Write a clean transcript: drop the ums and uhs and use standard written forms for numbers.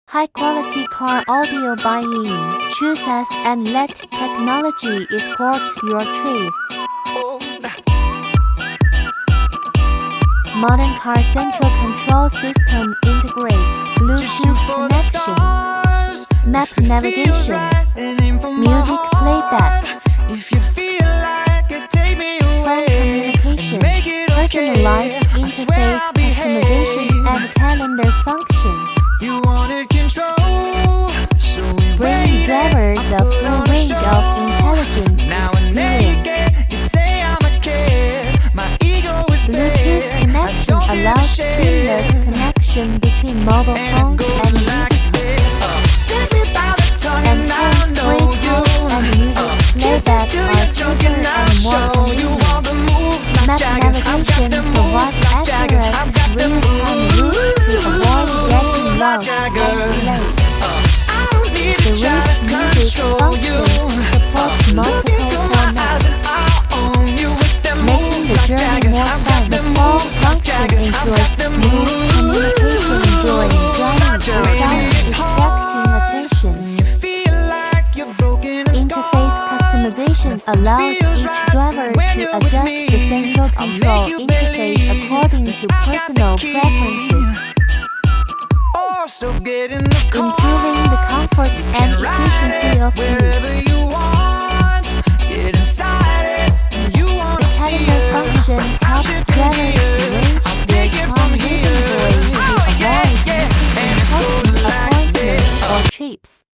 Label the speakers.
Speaker 1: High-quality car audio buying. Choose us and let technology escort your trip. Modern car central control system integrates Bluetooth connection, map navigation, music playback, phone communication, personalized interface customization and calendar functions. Bringing drivers a full range of intelligent experience. Bluetooth connection allows seamless connection between mobile phones and music and hands-free talk and music playback are smoother and more convenient. Map navigation provides accurate, real-time routes to avoid getting lost and delayed. The rich music functions supports multiple formats, making the journey more fun. The phone function ensures smooth communication during driving without distracting attention. Interface customization allows each driver to adjust the central control interface according to personal preferences, improving the comfort and efficiency of use.